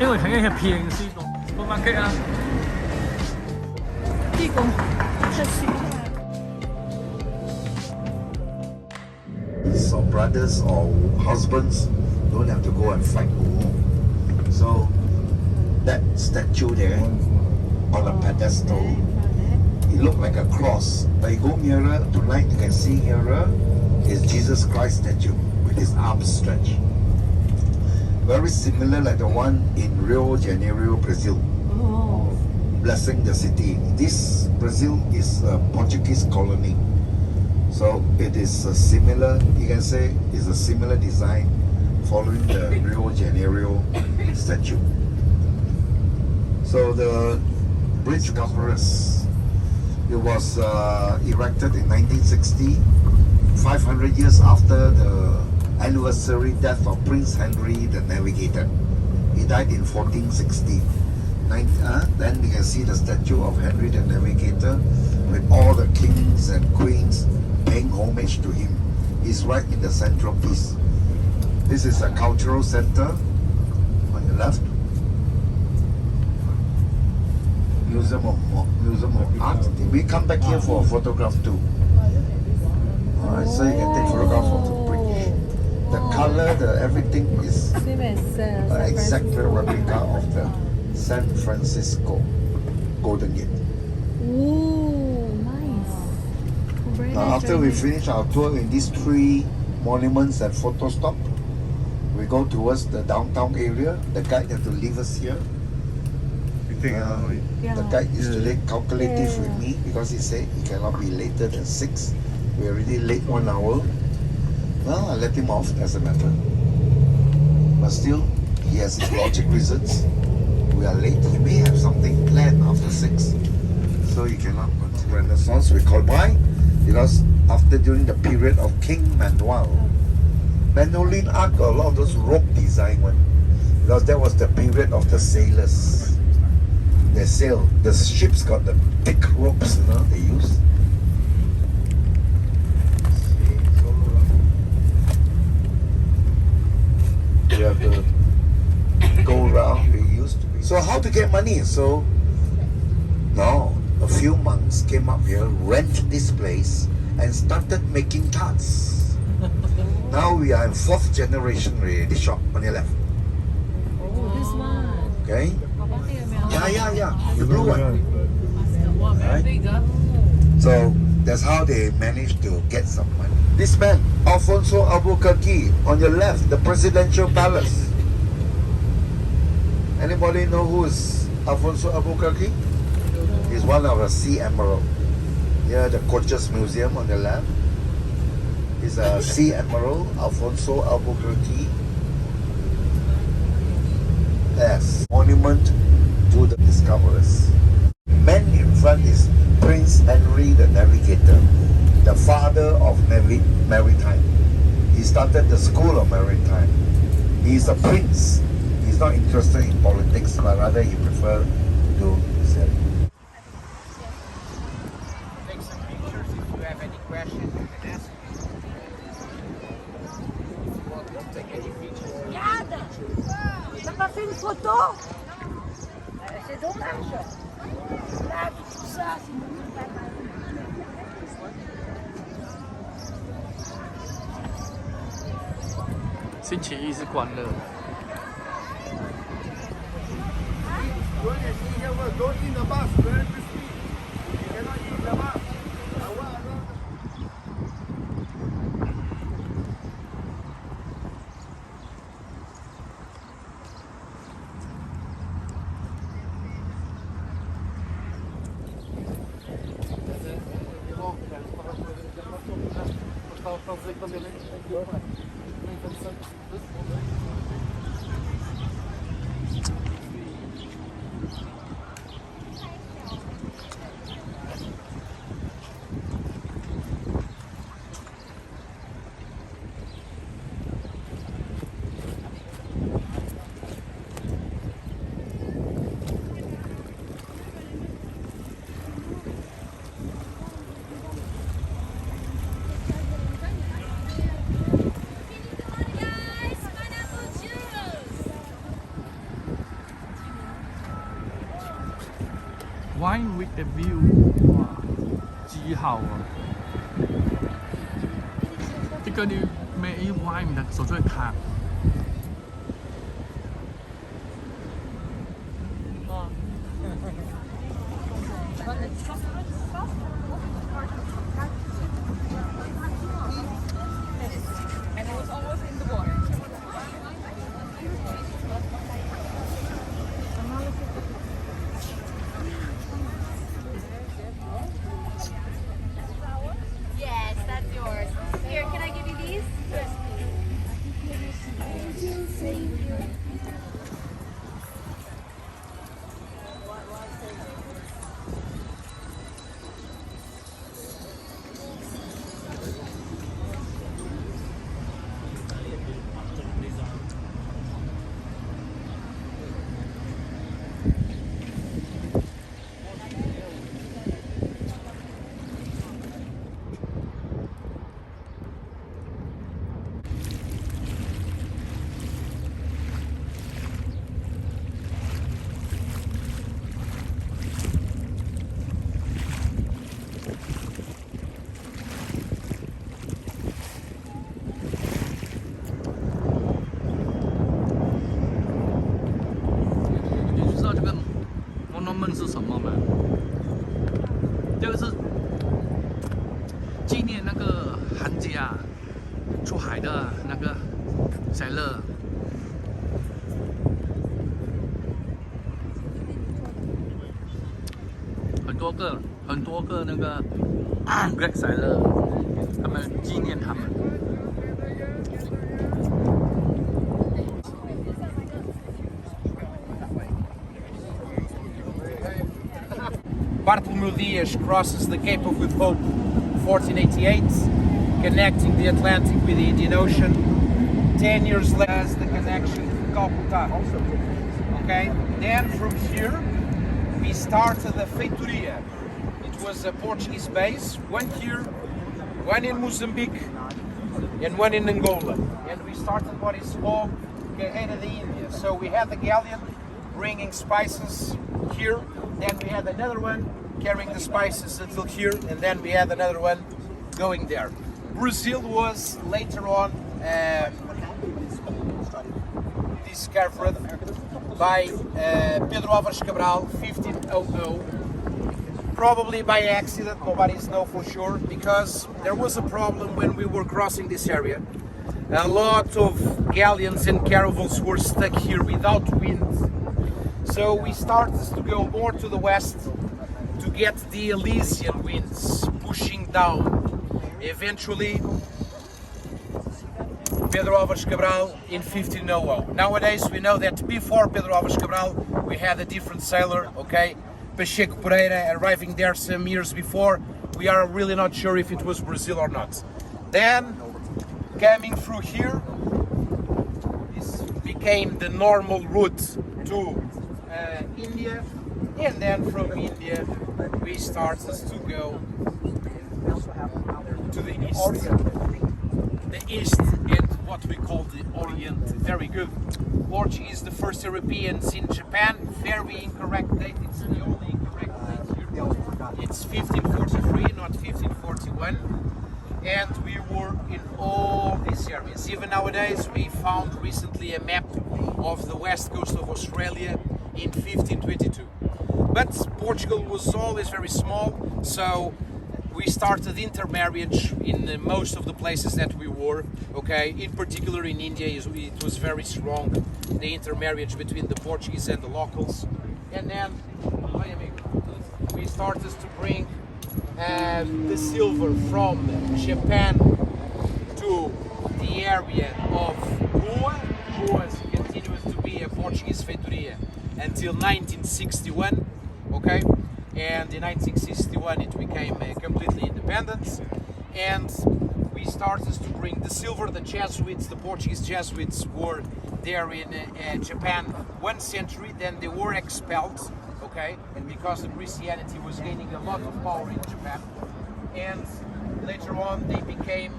因為我睇緊係平時個 supermarket 啊。呢個出書。So brothers or husbands don't have to go and fight war. So that statue there on a pedestal, it looked like a cross. But you go nearer tonight, you can see nearer is Jesus Christ statue with his arms stretched. Very similar like the one in Rio de Janeiro, Brazil. Oh. Blessing the city. This Brazil is a Portuguese colony. So it is a similar, you can say, is a similar design following the Rio de Janeiro statue. So the bridge Cabarrus, it was erected in 1960, 500 years after the anniversary death of Prince Henry the Navigator. He died in 1460. Then you can see the statue of Henry the Navigator with all the kings and queens paying homage to him. He's right in the central piece. This is a cultural center on your left. Museum of Art. We come back here for a photograph too. Alright, so you can take photographs of the bridge. The color, the everything is Same as exact replica of the San Francisco Golden Gate. Ooh, nice. Very Now, nice, after very we nice. finish our tour in these three monuments and photo stop, we go towards the downtown area. The guide had to leave us here. The guide is today calculative with me because he said he cannot be later than 6. We're already late 1 hour. Well, I let him off as a matter. But still, he has his logic reasons. We are late. He may have something planned after 6. So he cannot go to Renaissance. We call why? Because during the period of King Manuel, Manoline art got a lot of those rope design one. Because that was the period of the sailors. They sail. The ships got the thick ropes, they use. You have to go around. We used to be. So how to get money? So now a few monks came up here, rent this place, and started making tarts. Now we are in 4th generation already. This shop on your left. Oh, this one. Okay. Yeah. The blue one. Right? So that's how they managed to get some money. This man, Alfonso Albuquerque, on your left, the presidential palace. Anybody know who is Alfonso Albuquerque? He's one of the Sea Admiral. Here, the Coaches Museum on the left. He's a Sea Admiral, Alfonso Albuquerque. Yes, monument to the discoverers. Man in front is Prince Henry the Navigator, the father of maritime. He started the school of maritime. He is a prince. He's not interested in politics, but rather he prefers to sail. Take some pictures if you have any questions. You can ask me. If you want to take any pictures. Regarde, t'as pas fait une photo? C'est dommage. Là, tout ça, c'est une星期一是关乐。with the view 哇极好哦这个你每歪唔得手最卡Yes, that's yours. Here, can I give you these? Yes, monument 是什么吗？这个是纪念那个韩家出海的那个 sailor。很多个那个 great sailor， 他们纪念他们。Bartolomeu Dias crosses the Cape of Good Hope 1488, connecting the Atlantic with the Indian Ocean. 10 years later, has the connection to Calcutta. Okay, then from here we started the feitoria. It was a Portuguese base, one here, one in Mozambique, and one in Angola. And we started what is called Carreira de India. So we had the galleon bringing spices here, then we had another one carrying the spices until here, and then we had another one going there. Brazil was later on discovered by Pedro Álvares Cabral, 1500, probably by accident, nobody's know for sure, because there was a problem when we were crossing this area. A lot of galleons and caravels were stuck here without wind. So we started to go more to the west to get the Elysian winds pushing down. Eventually, Pedro Álvares Cabral in 1500. Nowadays we know that before Pedro Álvares Cabral we had a different sailor, okay? Pacheco Pereira arriving there some years before. We are really not sure if it was Brazil or not. Then, coming through here, this became the normal route to India, and then from India we started to go to the east. The east and what we call the Orient. Very good. Portuguese, the first Europeans in Japan. Very incorrect date. It's the only incorrect date here. It's 1543, not 1541. And we were in all these areas. Even nowadays, we found recently a map of the west coast of Australia in 1522. But Portugal was always very small, so we started intermarriage in most of the places that we were, okay? In particular in India, it was very strong, the intermarriage between the Portuguese and the locals. And then we started to bring the silver from Japan to the area of Goa. Goa continues to be a Portuguese feitoria until 1961, okay? And in 1961 it became completely independent, and we started to bring the silver. The Jesuits, the Portuguese Jesuits, were there in Japan 1 century, then they were expelled, okay, and because the Christianity was gaining a lot of power in Japan, and later on they became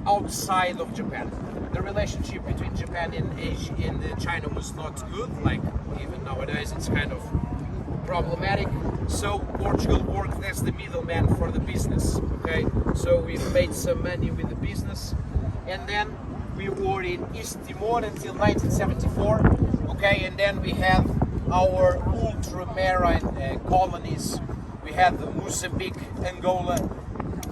outside of Japan. The relationship between Japan and Asia and China was not good, like even nowadays it's kind of problematic. So Portugal worked as the middleman for the business. Okay, so we made some money with the business, and then we were in East Timor until 1974. Okay, and then we had our ultramarine colonies. We had the Mozambique, Angola,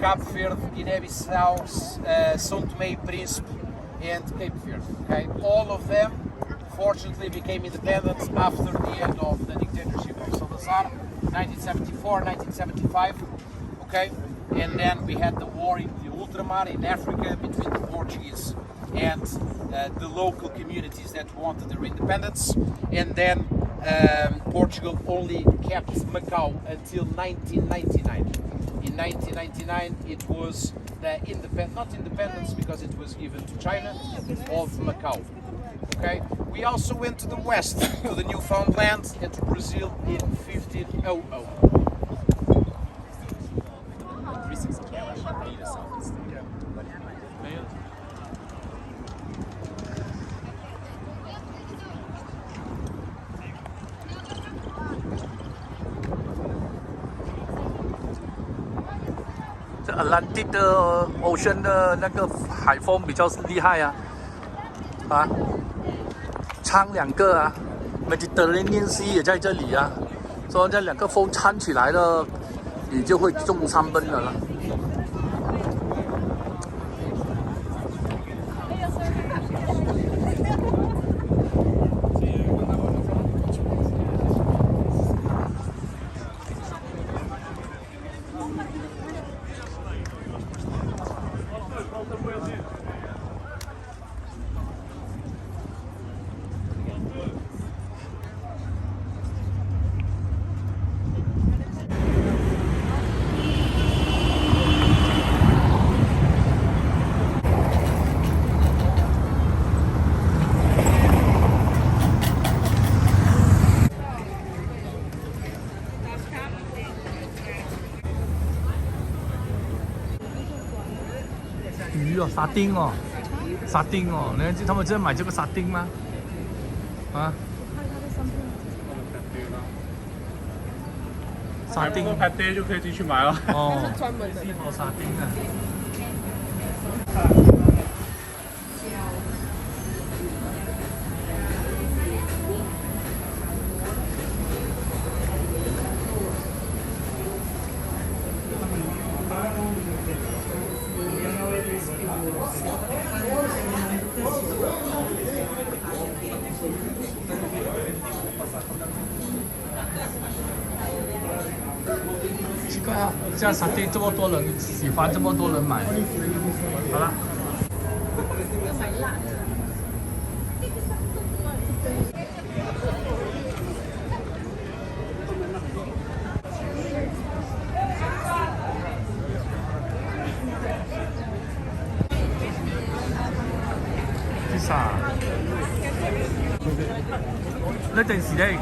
Cabo Verde, Guinea-Bissau, São Tomé e Príncipe, and Cape Verde. Okay, all of them fortunately became independent after the end of the dictatorship of Salazar, 1974, 1975. Okay, and then we had the war in the ultramar in Africa between the Portuguese and the local communities that wanted their independence, and then Portugal only kept Macau until 1999. In 1999 it was the not independence because it was given to China, of Macau. Okay, we also went to the west, to the Newfoundland and to Brazil in 1500. 这 Atlantic 的 Ocean 的那个海风比较厉害啊，啊，掺两个啊 ，Mediterranean Sea 也在这里啊，所以这两个风掺起来了，你就会中3分了啦。鱼哦，沙丁哦，沙丁哦，他们在买这个沙丁吗？啊？沙丁排队就可以进去买了。哦，专门的一头沙丁啊。奇怪啊，这样沙丁这么多人喜欢，这么多人买。好了。披薩，呢陣時咧。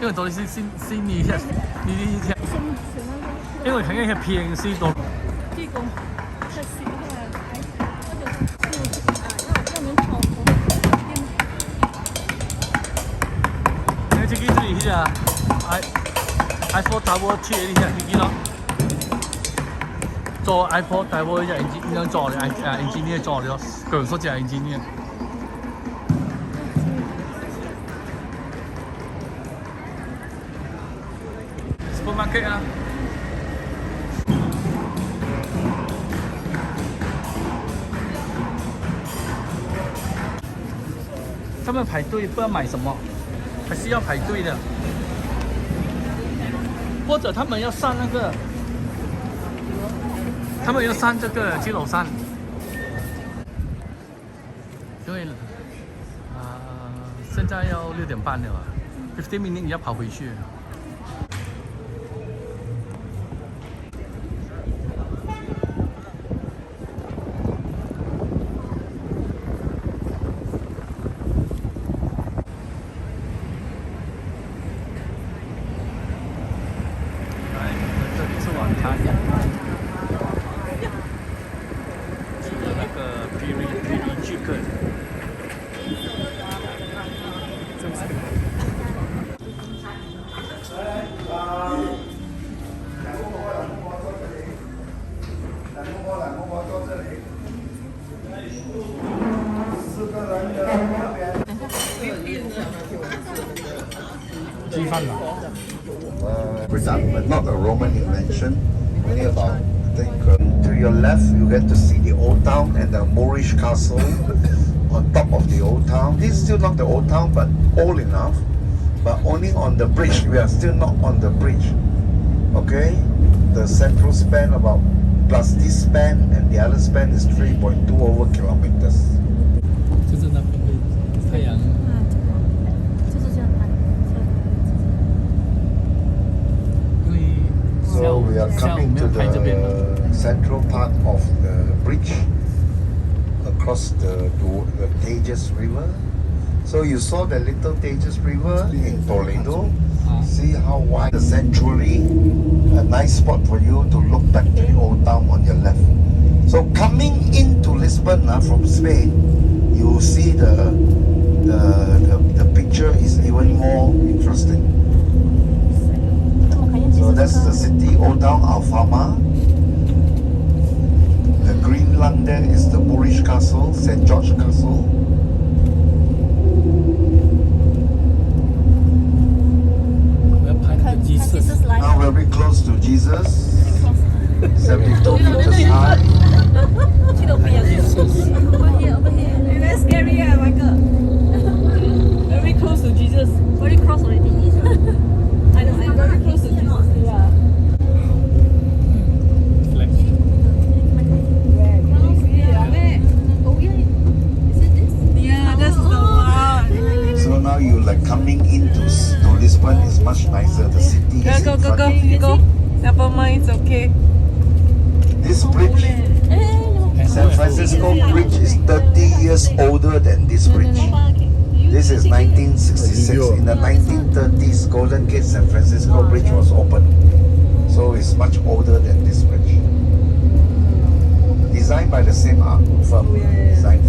因為到你先呢啲，因為肯定係平時到。这个这是那个要能炒你自己這裡去啊？iPhone 帶我貼一下，你見咯？做 iPhone 帶我一下，engineer 做的，engineer 做的，佢所講 engineer。supermarket 啊。他们排队不知道买什么，还是要排队的，或者他们要上那个，他们要上这个基楼山，因为现在要6点半了吧，15 minutes 你要跑回去。鸡饭啊。Redone, but not a Roman invention. Only about, I think, to your left, you get to see the old town and the Moorish castle on top of the old town. This is still not the old town, but old enough. But only on the bridge. We are still not on the bridge. Okay? The central span about, plus this span and the other span is 3.2 over kilometers. 就是那边的太阳。就是这样拍。因为 So we are 下午 coming 没 to 有拍这边嘛。 the central part of the bridge across the Tagus River. So you saw the little Tagus River in Toledo. See how wide, centrally, a nice spot for you to look back to the old town on your left. So coming into Lisbon from Spain, you see the picture is even more interesting. So that's the city, old town Alfama. The green lung there is the Moorish Castle, St. George Castle. Now we're very close to Jesus. 72 meters high. Very scary, Michael. Very close to Jesus. Very close already. I know, I'm very close to Jesus. Yeah. Yeah, that's the one. So now you like coming into Lisbon is much nicer. The city is in front of you. Go. Never mind, it's okay. This bridge, San Francisco Bridge, is 30 years older than this bridge. This is 1966. In the 1930s, Golden Gate San Francisco Bridge was opened. So it's much older than this bridge. Designed by the same firm. Designed